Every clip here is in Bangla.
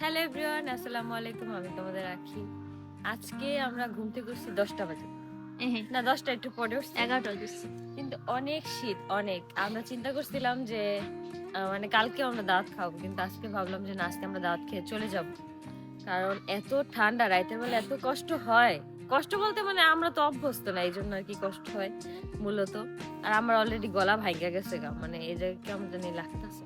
হ্যালো এভরিওয়ান, আসসালামু আলাইকুম। আমি তোমাদের রাখি। আজকে আমরা ঘুম থেকে উঠছি 10টা বাজে, না 10টা একটু পরে উঠছি, 11টা উঠছি। কিন্তু অনেক শীত, অনেক। আমরা চিন্তা করছিলাম যে মানে কালকে আমরা দাওয়াত খাবো, কিন্তু আজকে ভাবলাম যে না, আজকে আমরা দাওয়াত খেয়ে চলে যাব, কারণ এত ঠান্ডা, রাতের বেলা এত কষ্ট হয়। কষ্ট বলতে মানে আমরা তো অভ্যস্ত না, এই জন্য আর কি কষ্ট হয় মূলত। আর আমার অলরেডি গলা ভাইগা গেছে গা, মানে এই জায়গায় কেমন জানি লাগতেছে।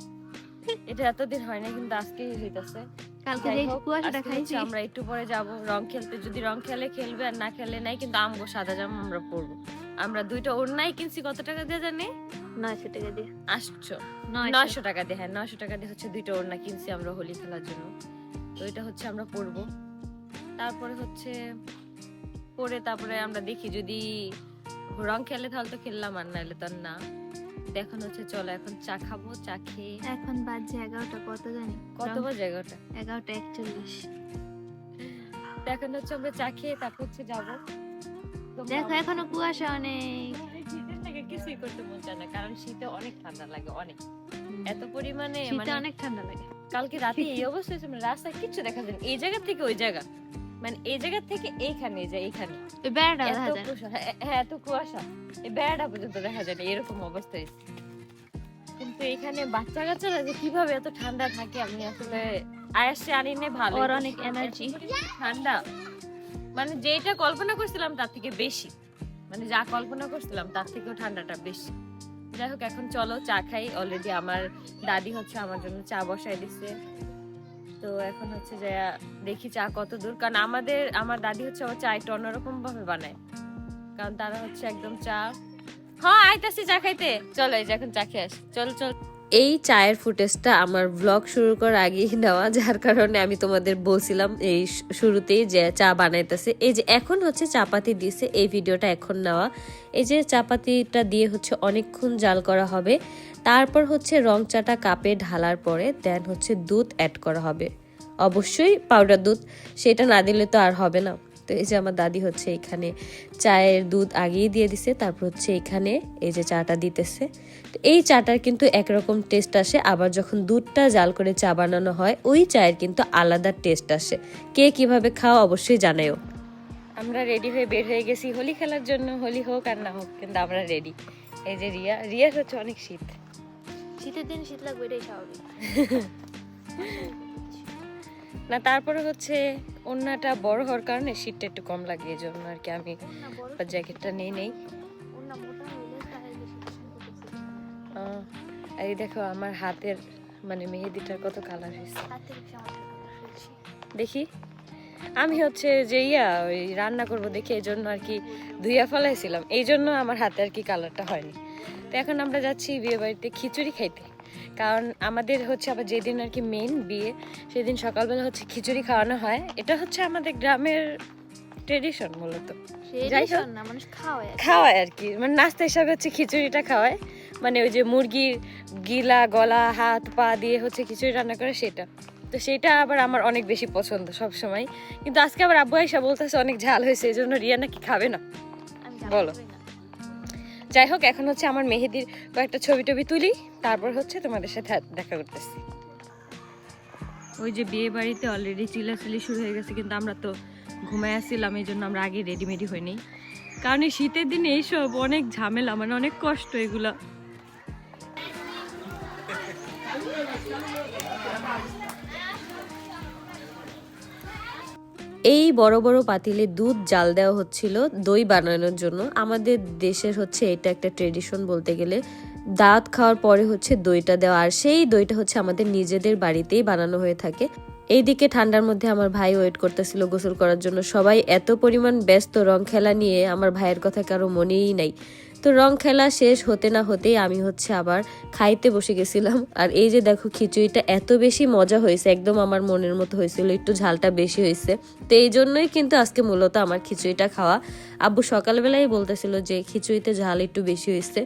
এটা এতদিন হয় না, কিন্তু আজকেই হইতাছে। কালকে যে কুয়াশাটা খাইছি, আমরা একটু পরে যাব রং খেলতে। যদি রং খেলে খেলবে, আর না খেলে নাই, কিন্তু আমগো সাদা জামা আমরা পরবো। আমরা দুইটা ওড়নাই কিনছি, কত টাকা দিয়ে জানি? 900 টাকা দিয়ে। আসছো 900 টাকা দিয়ে। হ্যাঁ, 900 টাকা দিয়ে হচ্ছে দুইটা ওড়না কিনছি আমরা হোলি খেলার জন্য। তো এটা হচ্ছে আমরা পরবো। তারপরে হচ্ছে পরে তারপরে আমরা দেখি, যদি রং খেলে তাহলে তো খেললাম, আর নাহলে তো না। এখন হচ্ছে চলো এখন চা খাবো, চা খেয়ে। এখন বাজে 11টা, কত জানি কত বাজে? 11টা। 11টা 41। এখন হচ্ছে আমরা চা খেয়ে তারপর হচ্ছে যাবো। দেখো এখনো কুয়াশা অনেক। শীতের থেকে কিছুই করতে মন চায় না, কারণ শীতে অনেক ঠান্ডা লাগে, অনেক, এত পরিমাণে। শীতে মানে অনেক ঠান্ডা লাগে। কালকে রাতে এই অবস্থা হয়েছে, মানে রাস্তায় কিচ্ছু দেখা যায় না, এই জায়গা থেকে ওই জায়গা, মানে এই জায়গা থেকে এইখানে, এই যে এইখানে ওই বেড়াটা এত দেখা যায় না। কুয়াশা। হ্যাঁ, এত কুয়াশা, এই বেড়াটা পর্যন্ত দেখা যায় না, এরকম অবস্থা হয়েছে। কিন্তু এখানে বাচ্চা কাচ্চারা যে কিভাবে এত ঠান্ডা থাকে, আমি আসলে আয়াসে আনি না। ভালো, ওর অনেক এনার্জি। ঠান্ডা মানে যেটা কল্পনা করছিলাম তার থেকে বেশি, মানে যা কল্পনা করছিলাম তার থেকেও ঠান্ডাটা বেশি। যাই হোক, এখন চলো চা খাই। অলরেডি আমার দাদি হচ্ছে আমার জন্য চা বসাই দিচ্ছে। তো এখন হচ্ছে যে দেখি চা কত দূর, কারণ আমার দাদি হচ্ছে ও চা একটু অন্যরকম ভাবে বানায়, কারণ তারা হচ্ছে একদম চা। হ্যাঁ, আইতাছি চা খাইতে। চলো, এই যে এখন চা খেয়ে আসি। চল। এই চায়ের ফুটেজটা আমার ব্লগ শুরু করার আগেই নেওয়া, যার কারণে আমি তোমাদের বলছিলাম এই শুরুতেই যে চা বানাইতেছে। এই যে এখন হচ্ছে চাপাতি দিছে, এই ভিডিওটা এখন নেওয়া। এই যে চাপাতিটা দিয়ে হচ্ছে অনেকক্ষণ জাল করা হবে, তারপর হচ্ছে রং চাটা কাপে ঢালার পরে দেন হচ্ছে দুধ অ্যাড করা হবে, অবশ্যই পাউডার দুধ, সেটা না দিলে তো আর হবে না। তো এই যে আমার দাদি হচ্ছে এখানে চায়ের দুধ আগেই দিয়ে দিছে, তারপর হচ্ছে এখানে এই যে চাটা দিতেছে। তো এই চাটার কিন্তু একরকম টেস্ট আসে, আবার যখন দুধটা জাল করে চা বানানো হয় ওই চায়ের কিন্তু আলাদা টেস্ট আসে। কে কিভাবে খাও অবশ্যই জানাও। আমরা রেডি হয়ে বের হয়ে গেছি হোলি খেলার জন্য। হোলি হোক আর না হোক, কিন্তু আমরা রেডি। এই যে রিয়ার হচ্ছে অনেক শীত। শীতের দিন শীত লাগবে, এটাই স্বাভাবিক। না, তারপরে হচ্ছে ওড়নাটা বড় হওয়ার কারণে শীতটা একটু কম লাগে, এই জন্য আর কি আমি জ্যাকেটটা নিয়ে নেই। এই দেখো আমার হাতের মানে মেহেদিটার কত কালার হয়েছে দেখি। আমি হচ্ছে যে ওই রান্না করব দেখে এই জন্য আর কি ধুইয়া ফেলাইছিলাম, এই জন্য আমার হাতে আর কি কালারটা হয়নি। তো এখন আমরা যাচ্ছি বিয়ে বাড়িতে খিচুড়ি খাইতে, কারণ আমাদের হচ্ছে আবার যেদিন আর কি মেন বিয়ে, সেদিন সকালবেলা হচ্ছে খিচুড়ি খাওয়ানো হয়। এটা হচ্ছে আমাদের গ্রামের ট্রেডিশন মূলত, খাওয়ায় আর কি, মানে নাস্তা হিসাবে হচ্ছে খিচুড়িটা খাওয়ায়। মানে ওই যে মুরগির গিলা গলা হাত পা দিয়ে হচ্ছে খিচুড়ি রান্না করে, সেটা। তো সেটা আবার আমার অনেক বেশি পছন্দ সব সময়। কিন্তু আজকে আবার আব্বু আইসা বলতেছে অনেক ঝাল হয়েছে, এই জন্য রিয়া নাকি খাবে না। বলো, যাই হোক, এখন হচ্ছে আমার মেহেদির কয়েকটা ছবি টবি তুলি, তারপর হচ্ছে তোমাদের সাথে দেখা করতেছি। ওই যে বিয়ে বাড়িতে অলরেডি চিল্লাচিল্লি শুরু হয়ে গেছে, কিন্তু আমরা তো ঘুমায় আসছিলাম, এই জন্য আমরা আগে রেডিমেডি হইনি, কারণ এই শীতের দিনে এইসব অনেক ঝামেলা, মানে অনেক কষ্ট এগুলা। এই বড় বড় পাতিলে দুধ জাল দেওয়া হচ্ছিল দই বানানোর জন্য। আমাদের দেশের হচ্ছে এটা একটা ট্রেডিশন বলতে গেলে, দাঁত খাওয়ার পরে হচ্ছে দইটা দেওয়া, আর সেই দইটা হচ্ছে আমাদের নিজেদের বাড়িতেই বানানো হয়ে থাকে। এইদিকে ঠান্ডার মধ্যে আমার ভাই ওয়েট করতেছিল গোসল করার জন্য। সবাই এত পরিমাণ ব্যস্ত রং খেলা নিয়ে, আমার ভাইয়ের কথা কারো মনেই নাই। তো রং খেলা শেষ হতে না হতেই আমি হচ্ছে আবার খাইতে বসে গেছিলাম। আর এই যে দেখো খিচুড়িটা এত বেশি মজা হয়েছে, একদম আমার মনের মতো হয়েছিল, একটু ঝালটা বেশি হয়েছে। তো এই জন্যই কিন্তু আজকে মূলত আমার খিচুড়িটা খাওয়া। আব্বু সকালবেলাই বলতেছিল যে খিচুড়িতে ঝাল একটু বেশি হয়েছে,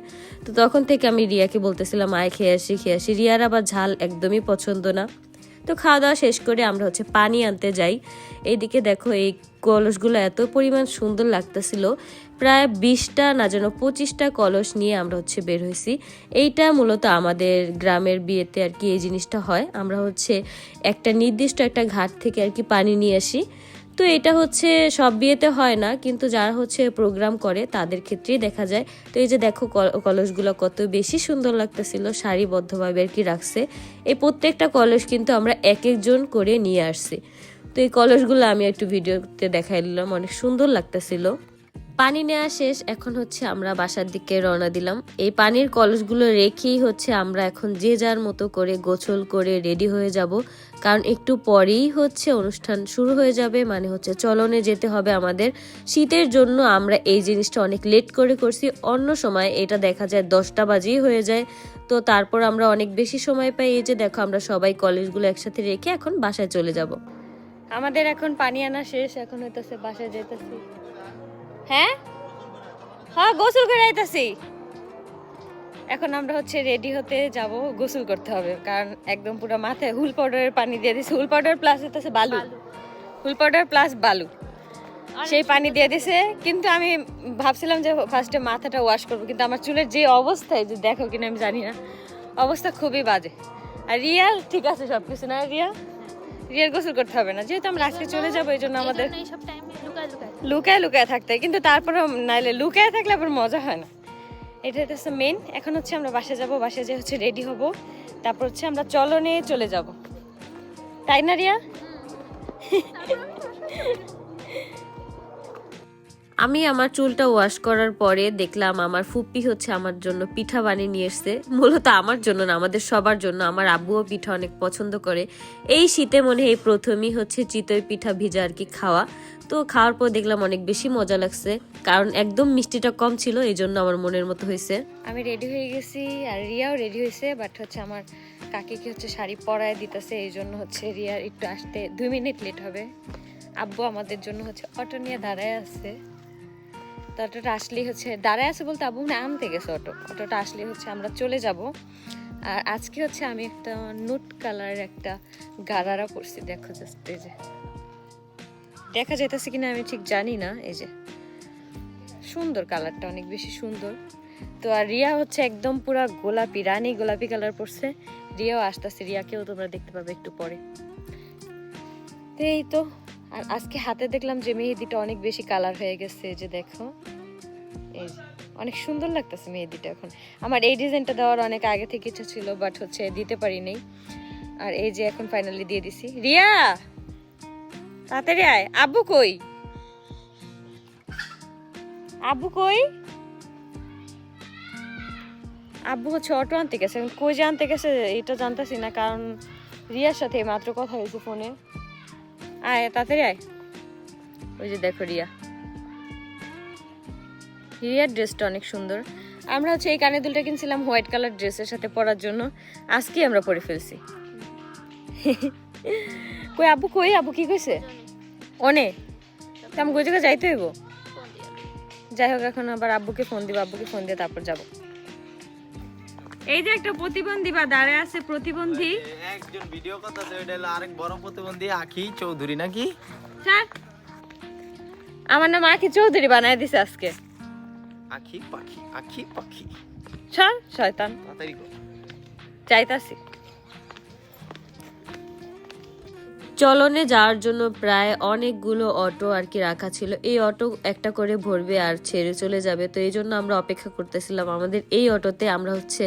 তো তখন থেকে আমি রিয়াকে বলতেছিলাম আয় খেয়ে আসি। রিয়ার আবার ঝাল একদমই পছন্দ না। তো খাওয়া দাওয়া শেষ করে আমরা হচ্ছে পানি আনতে যাই। এইদিকে দেখো এই কলসগুলো এত পরিমাণ সুন্দর লাগতেছিল, প্রায় 20টা না যেন 25টা কলস নিয়ে আমরা হচ্ছে বের হয়েছি। এইটা মূলত আমাদের গ্রামের বিয়েতে আর কি এই জিনিসটা হয়, আমরা হচ্ছে একটা নির্দিষ্ট একটা ঘাট থেকে আর কি পানি নিয়ে আসি। তো এটা হচ্ছে সব বিয়েতে হয় না, কিন্তু যারা হচ্ছে প্রোগ্রাম করে তাদের ক্ষেত্রেই দেখা যায়। তো এই যে দেখো কলসগুলো কত বেশি সুন্দর লাগতেছিল, সারিবদ্ধভাবে আর কি রাখছে। এই প্রত্যেকটা কলস কিন্তু আমরা এক একজন করে নিয়ে আসছি। তো এই কলসগুলো আমি একটু ভিডিওতে দেখাই দিলাম, অনেক সুন্দর লাগতেছিল। পানি নেওয়া শেষ, এখন হচ্ছে আমরা বাসার দিকে রওনা দিলাম। এই পানির কলসগুলো রেখেই হচ্ছে আমরা এখন যে যার মতো করে গোসল করে রেডি হয়ে যাব, কারণ একটু পরেই হচ্ছে অনুষ্ঠান শুরু হয়ে যাবে, মানে হচ্ছে চলনে যেতে হবে আমাদের। শীতের জন্য আমরা এই জিনিসটা অনেক লেট করে করছি, অন্য সময় এটা দেখা যায় 10টা বাজেই হয়ে যায়। তো তারপর আমরা অনেক বেশি সময় পাই। এই যে দেখো আমরা সবাই কলসগুলো একসাথে রেখে এখন বাসায় চলে যাব। আমাদের এখন পানি আনা শেষ, এখন হইতেছে বাসায় যেতেছি। হ্যাঁ হ্যাঁ, গোসল করে আইতাছি। এখন আমরা হচ্ছে রেডি হতে যাব, গোসল করতে হবে, কারণ একদম পুরো মাথায় হুল পাউডারের পানি দিয়ে দিছে। হুল পাউডার প্লাস হইতেছে বালু, হুল পাউডার প্লাস বালু, সেই পানি দিয়ে দিছে। কিন্তু আমি ভাবছিলাম যে ফার্স্টে মাথাটা ওয়াশ করবো, কিন্তু আমার চুলের যে অবস্থায়, যে দেখো কিনা আমি জানি না, অবস্থা খুবই বাজে। আর রিয়াল ঠিক আছে সবকিছু না, রিয়ার গোসল করতে হবে না, যেহেতু আমরা আজকে চলে যাবো, এই জন্য আমাদের লুকায় লুকায় থাকতে হয়। কিন্তু তারপরে নাইলে লুকায় থাকলে আবার মজা হয় না, এটা হচ্ছে মেন। এখন হচ্ছে আমরা বাসায় যাব, বাসায় যে হচ্ছে রেডি হব, তারপর হচ্ছে আমরা চলনে চলে যাব, তাই না রিয়া? আমি আমার চুলটা ওয়াশ করার পরে দেখলাম আমার ফুপ্পি হচ্ছে আমার জন্য পিঠা বানিয়ে নিয়ে এসছে। মূলত আমার জন্য না, আমাদের সবার জন্য। আমার আব্বুও পিঠা অনেক পছন্দ করে। এই শীতে মনে হয় প্রথমেই হচ্ছে চিতই পিঠা ভিজা আর কি খাওয়া। তো খাওয়ার পর দেখলাম অনেক বেশি মজা লাগছে, কারণ একদম মিষ্টিটা কম ছিল, এই জন্য আমার মনের মতো হয়েছে। আমি রেডি হয়ে গেছি আর রিয়াও রেডি হয়েছে, বাট হচ্ছে আমার কাকিকে হচ্ছে শাড়ি পরায় দিতেছে, এই জন্য হচ্ছে রিয়ার একটু আসতে 2 মিনিট লেট হবে। আব্বু আমাদের জন্য হচ্ছে অটো নিয়ে দাঁড়ায় আছে। তো অটোটা আসলেই হচ্ছে দাঁড়ায় আছে বলতে আব্বু না আনতে গেছে, অটোটা আসলেই হচ্ছে আমরা চলে যাব। আর আজকে হচ্ছে আমি একটা নুট কালারের একটা গারারা পরছি, দেখো জাস্ট, এই যে দেখা যাইতেছে কিনা আমি ঠিক জানি না, এই যে সুন্দর কালারটা, অনেক বেশি সুন্দর। তো আর রিয়া হচ্ছে একদম পুরা গোলাপি, রানী গোলাপি কালার পরছে। রিয়াও আসতেছে, রিয়াকেও তোমরা দেখতে পাবে একটু পরে। তো এই তো, আর আজকে হাতে দেখলাম যে মেহেদিটা অনেক বেশি কালার হয়ে গেছে, যে দেখো এই যে অনেক সুন্দর লাগতেছে মেহেদিটা। এখন আমার এই ডিজাইনটা দেওয়ার অনেক আগে থেকে ইচ্ছা ছিল, বাট হচ্ছে দিতে পারি নাই। আর এই যে এখন ফাইনালি দিয়ে দিছি। রিয়া তাড়াতাড়ি আয়, আব্বু কই? আব্বু কই? আব্বু হচ্ছে অটো আনতে গেছে, কই যে আনতে গেছে এটা জানতেছি না, কারণ রিয়ার সাথে মাত্র কথা হয়েছে ফোনে। আয় তাড়াতাড়ি আয়। ওই যে দেখো রিয়ার ড্রেসটা অনেক সুন্দর। আমরা হচ্ছে এই কানের দুলটা কিনছিলাম হোয়াইট কালার ড্রেসের সাথে পরার জন্য, আজকে আমরা পরে ফেলছি। কই আব্বু কই? আব্বু কি কইছে? অনে তো আমি কই জায়গায় যাইতে হইব। যাই হোক, এখন আবার আব্বুকে ফোন দিব, আব্বুকে ফোন দিয়ে তারপর যাব। এই যে একটা প্রতিবন্ধী বা দাঁড়ায় আছে, প্রতিবন্ধী একজন ভিডিও কথা হলো আরেক বড় প্রতিবন্ধী আখি চৌধুরী নাকি? স্যার আমার নাম আখি চৌধুরী বানায় দিছে আজকে। আখি পাখি, আখি পাখি, স্যার শয়তান, তাড়াতাড়ি কর। যাইতাছি। চলনে যাওয়ার জন্য প্রায় অনেকগুলো অটো আর কি রাখা ছিল। এই অটো একটা করে ভরবে আর ছেড়ে চলে যাবে, তো এই জন্য আমরা অপেক্ষা করতেছিলাম। আমাদের এই অটোতে আমরা হচ্ছে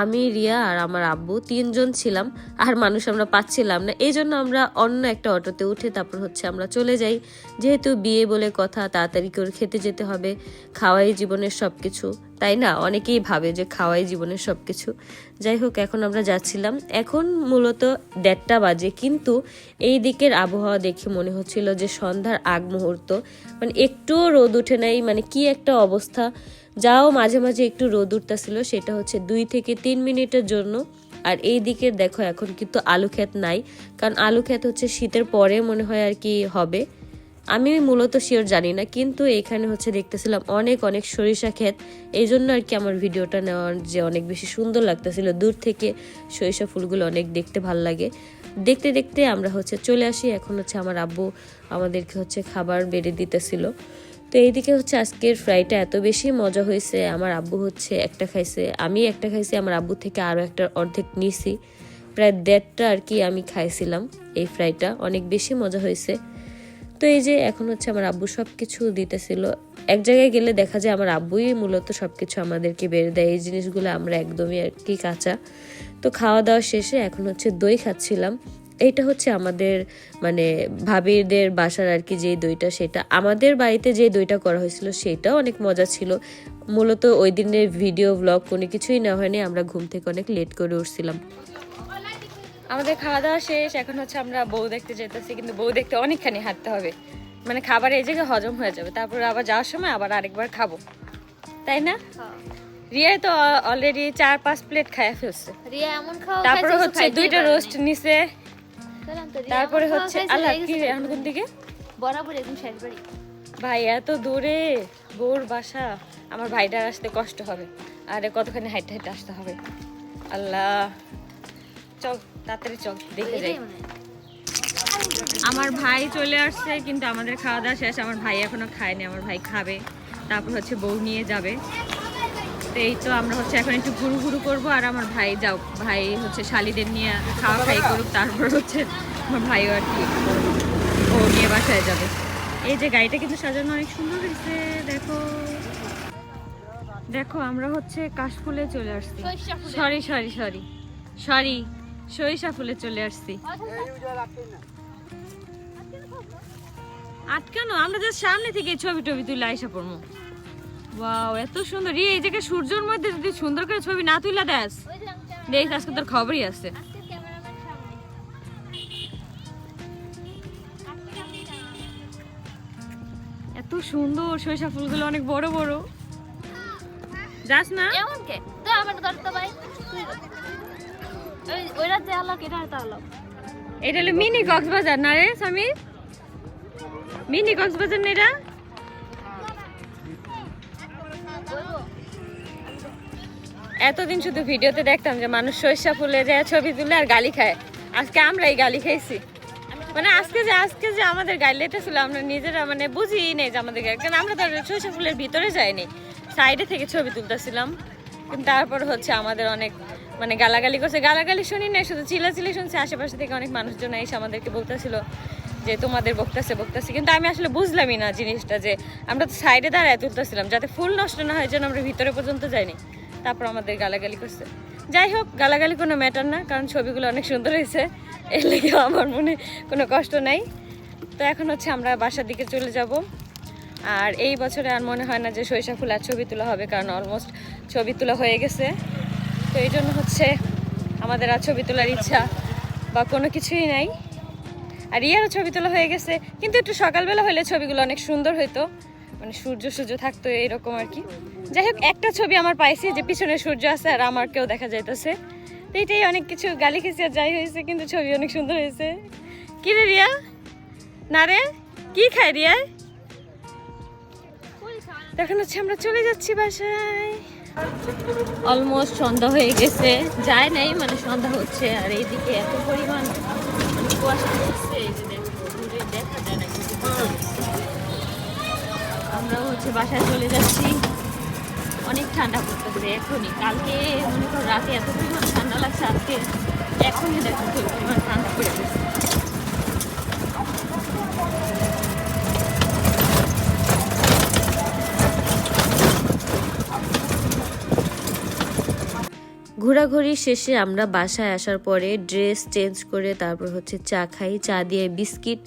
আমি, রিয়া আর আমার আব্বু 3 জন ছিলাম, আর মানুষ আমরা পাচ্ছিলাম না, এই জন্য আমরা অন্য একটা অটোতে উঠে তারপর হচ্ছে আমরা চলে যাই। যেহেতু বিয়ে বলে কথা, তাড়াতাড়ি করে খেতে যেতে হবে, খাওয়াই জীবনের সবকিছু, তাই না? অনেকেই ভাবে যে খাওয়াই জীবনের সবকিছু। যাই হোক, এখন আমরা যাচ্ছিলাম, এখন মূলত 1:30 বাজে, কিন্তু এই দিকের আবহাওয়া দেখে মনে হচ্ছিল যে সন্ধ্যার আগ মুহূর্ত, মানে একটুও রোদ উঠে নাই, মানে কি একটা অবস্থা। যাও মাঝে মাঝে একটু রোদ উঠতেছিল, সেটা হচ্ছে 2 থেকে 3 মিনিটের জন্য। আর এই দিকে দেখো এখন কিন্তু আলু ক্ষেত নাই, কারণ আলু ক্ষেত হচ্ছে শীতের পরে মনে হয় আর কি হবে, আমি মূলত শিওর জানি না। কিন্তু এখানে হচ্ছে দেখতেছিলাম অনেক অনেক সরিষা ক্ষেত, এই জন্য আর কি আমার ভিডিওটা নেওয়ার যে অনেক বেশি সুন্দর লাগতেছিল। দূর থেকে সরিষা ফুলগুলো অনেক দেখতে ভাল লাগে। দেখতে দেখতে আমরা হচ্ছে চলে আসি। এখন হচ্ছে আমার আব্বু আমাদেরকে হচ্ছে খাবার বেড়ে দিতেছিল। তো এইদিকে হচ্ছে আজকের ফ্রাইটা এত বেশি মজা হয়েছে, আমার আব্বু হচ্ছে একটা খাইছে, আমি একটা খাইছি, আমার আব্বু থেকে আরও একটা অর্ধেক নিছি, প্রায় 1.5টা আর কি আমি খাইছিলাম এই ফ্রাইটা, অনেক বেশি মজা হয়েছে। তো এই যে এখন হচ্ছে আমার আব্বু সব কিছু দিতেছিল। এক জায়গায় গেলে দেখা যায় আমার আব্বুই মূলত সব কিছু আমাদেরকে বেড়ে দেয়, এই জিনিসগুলো আমরা একদমই আর কি কাঁচা। তো খাওয়া দাওয়া শেষে এখন হচ্ছে দই খাচ্ছিলাম। এইটা হচ্ছে আমাদের মানে ভাবিদের বাসার আর কি যে দইটা, সেটা আমাদের বাড়িতে যে দইটা করা হয়েছিল সেটাও অনেক মজা ছিল। মূলত ওই দিনের ভিডিও ব্লগ কোনো কিছুই না হয়নি, আমরা ঘুম থেকে অনেক লেট করে উঠছিলাম। আমাদের খাওয়া দাওয়া শেষ, এখন হচ্ছে আমরা বউ দেখতে যেতেছি, কিন্তু বউ দেখতে অনেকখানি হাঁটতে হবে, মানে খাবার এই জায়গায় হজম হয়ে যাবে, তারপর আবার যাওয়ার সময় আবার আরেকবার খাবো, তাই না? রিয়া তো অলরেডি 4-5 প্লেট খাইয়া ফেলছে। রিয়া এমন খাওয়া তারপরে হচ্ছে 2টা রোস্ট নিছে, তারপরে হচ্ছে আল্লাহ কি এখন কোন দিকে বরাবর একদম শেষ বাড়ি। ভাই এত দূরে বউর বাসা, আমার ভাইটার আসতে কষ্ট হবে, আরে কতখানি হাইটে হাইটে আসতে হবে। আল্লাহ, চল তাড়াতাড়ি চল দেখে যাই। আমার ভাই চলে আসছে, কিন্তু আমাদের খাওয়া দাওয়া শেষ, আমার ভাই এখনো খায়নি, আমার ভাই খাবে, তারপর হচ্ছে বউ নিয়ে যাবে। তো এই তো আমরা হচ্ছে এখন একটু ঘুরু ঘুরু করবো, আর আমার ভাই ভাই হচ্ছে শালিদের নিয়ে খাওয়া খাই করুক, তারপর হচ্ছে আমার ভাইও আর কি ও নিয়ে বাসায় যাবে। এই যে গাড়িটা কিন্তু সাজানো অনেক সুন্দর হয়েছে, দেখো দেখো। আমরা হচ্ছে কাশফুলে চলে আসছি, সরি সরিষা ফুলে চলে আসছি। আটকানো, আমরা যে সামনে থেকে ছবি টবি তুলে আইসা পড়বো। ওয়াও এত সুন্দর, এই জায়গায় সূর্যের মধ্যে যদি সুন্দর করে ছবি না তুলে দেস, দেখ আজকে তোর খবরই আছে। এত সুন্দর সরিষা ফুলগুলো, অনেক বড় বড়। যাস না এমন কে তো আমার দরটা ভাই ওই রাতে আলো কেটা তো আলো। এটা হলো মিনি কক্সবাজার না রে স্বামী? মিনি কক্সবাজার না এটা? এতদিন শুধু ভিডিওতে দেখতাম যে মানুষ সরিষা ফুলে যায় ছবি তুলে আর গালি খায়, আজকে আমরা এই গালি খাইছি। মানে আজকে যে আমাদের গাড়ি লেটে ছিল, আমরা নিজেরা মানে বুঝি নেই যে আমাদের গাড়ি, কারণ আমরা তো সরিষা ফুলের ভিতরে যাইনি, সাইডে থেকে ছবি তুলতেছিলাম। কিন্তু তারপর হচ্ছে আমাদের অনেক মানে গালাগালি করছে, গালাগালি শুনি না, শুধু চিল্লাচিল্লি শুনছে। আশেপাশে থেকে অনেক মানুষজন এসে আমাদেরকে বলতেছিল যে তোমাদের বকতেছে, কিন্তু আমি আসলে বুঝলামই না জিনিসটা, যে আমরা তো সাইডে দাঁড়ায় তুলতেছিলাম যাতে ফুল নষ্ট না হয়, যেন আমরা ভিতরে পর্যন্ত যাইনি। তারপর আমাদের গালাগালি করছে। যাই হোক, গালাগালি কোনো ম্যাটার না, কারণ ছবিগুলো অনেক সুন্দর হয়েছে, এর লেগে আমার মনে কোনো কষ্ট নাই। তো এখন হচ্ছে আমরা বাসার দিকে চলে যাব। আর এই বছরে আর মনে হয় না যে সরিষা ফুল আর ছবি তোলা হবে, কারণ অলমোস্ট ছবি তোলা হয়ে গেছে। তো এই জন্য হচ্ছে আমাদের আর ছবি তোলার ইচ্ছা বা কোনো কিছুই নাই। আর ইয়ারও ছবি তোলা হয়ে গেছে, কিন্তু একটু সকালবেলা হলে ছবিগুলো অনেক সুন্দর হইতো, মানে সূর্য থাকতো এরকম আর কি। যাই হোক, একটা ছবি আমার পাইছি যে পিছনে সূর্য আছে আর আমার কেউ দেখা যাইতেছে, তো এটাই অনেক কিছু। গালি খেয়েছি আর যাই হয়েছে, কিন্তু ছবি অনেক সুন্দর হয়েছে। কি রে রিয়া? না রে, কি খায় রিয়া? এখন হচ্ছে আমরা চলে যাচ্ছি বাসায়। অলমোস্ট সন্ধ্যা হয়ে গেছে, যায় নাই মানে সন্ধ্যা হচ্ছে। আর এইদিকে এত পরিমাণ কুয়াশা হচ্ছে, এই যে দেখো দূরে দেখা যায় না, কিন্তু আমরাও হচ্ছে বাসায় চলে যাচ্ছি। অনেক ঠান্ডা পড়তেছে এখনই, কালকে মনে করো রাতে এত পরিমাণ ঠান্ডা লাগছে, আজকে এখনই দেখো কি পরিমাণ ঠান্ডা পড়ে গেছে। ঘোরাঘুরি শেষে আমরা বাসায় আসার পরে ড্রেস চেঞ্জ করে তারপর হচ্ছে চা খাই, চা দিয়ে বিস্কিট।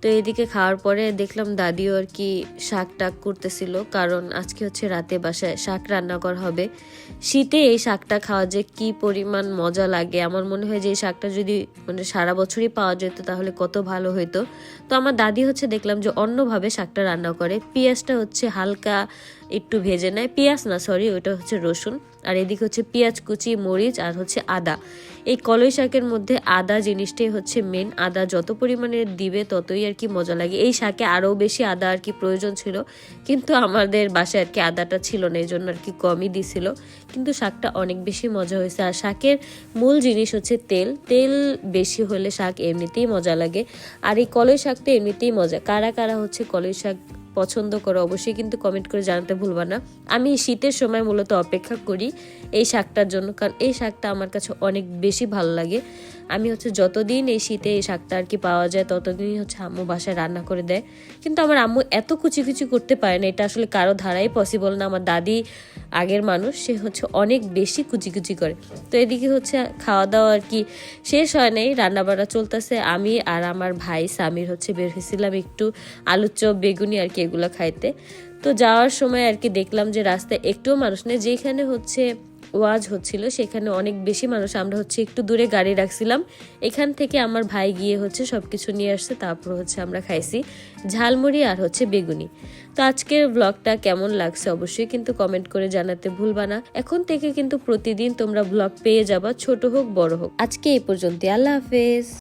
তো এদিকে খাওয়ার পরে দেখলাম দাদিও আর কি শাক টাক করতেছিল, কারণ আজকে হচ্ছে রাতে বাসায় শাক রান্না করা হবে। শীতে এই শাকটা খাওয়া যে কি পরিমাণ মজা লাগে, আমার মনে হয় যে এই শাকটা যদি মানে সারা বছরই পাওয়া যেত তাহলে কত ভালো হইতো। তো আমার দাদি হচ্ছে দেখলাম যে অন্যভাবে শাকটা রান্না করে, পেঁয়াজটা হচ্ছে হালকা একটু ভেজে নেয়, পেঁয়াজ না সরি ওটা হচ্ছে রসুন, আর এদিকে হচ্ছে পেঁয়াজ কুচি, মরিচ আর হচ্ছে আদা। এই কলই শাকের মধ্যে আদা জিনিসটাই হচ্ছে মেন, আদা যত পরিমাণে দিবে ততই আর কি মজা লাগে। এই শাকে আরও বেশি আদা আর কি প্রয়োজন ছিল, কিন্তু আমাদের বাসায় আর কি আদাটা ছিল না, এই জন্য আর কি কমই দিছিল, কিন্তু শাকটা অনেক বেশি মজা হয়েছে। আর শাকের মূল জিনিস হচ্ছে তেল, তেল বেশি হলে শাক এমনিতেই মজা লাগে। আর এই কলই শাকটা এমনিতেই মজা। কারা কারা হচ্ছে কলই শাক পছন্দ করো অবশ্যই কিন্তু কমেন্ট করে জানাতে ভুলবা না। আমি শীতের সময় মূলত অপেক্ষা করি এই শাকটার জন্য, কারণ এই শাকটা আমার কাছে অনেক বেশি ভালো লাগে। আমি হচ্ছে যতদিন এই শীতে এই শাকটা আর কি পাওয়া যায় ততদিনই হচ্ছে আম্মু বাসায় রান্না করে দেয়, কিন্তু আমার আম্মু এত কুচি কুচি করতে পারে না, এটা আসলে কারো ধারাই পসিবল না। আমার দাদি আগের মানুষ, সে হচ্ছে অনেক বেশি কুচি কুচি করে। তো এদিকে হচ্ছে খাওয়া দাওয়া আর কি শেষ হয় নাই, রান্নাবাড়া চলতেছে। আমি আর আমার ভাই সামির হচ্ছে বের হয়েছিলাম একটু আলুর চপ বেগুনি আর কি এগুলো খাইতে। তো যাওয়ার সময় আর কি দেখলাম যে রাস্তায় একটুও মানুষ নেই, যেখানে হচ্ছে ওয়াজ হচ্ছিল সেখানে অনেক বেশি মানুষ। আমরা হচ্ছে একটু দূরে গাড়ি রাখছিলাম, এখান থেকে আমার ভাই গিয়ে হচ্ছে সবকিছু নিয়ে আসছে, তারপর হচ্ছে আমরা খাইছি ঝালমুড়ি আর হচ্ছে বেগুনি। তো আজকের ব্লগটা কেমন লাগছে অবশ্যই কিন্তু কমেন্ট করে জানাতে ভুলবা না। এখন থেকে কিন্তু প্রতিদিন তোমরা ব্লগ পেয়ে যাবা, ছোট হোক বড় হোক। আজকে এই পর্যন্ত, আল্লাহ হাফেজ।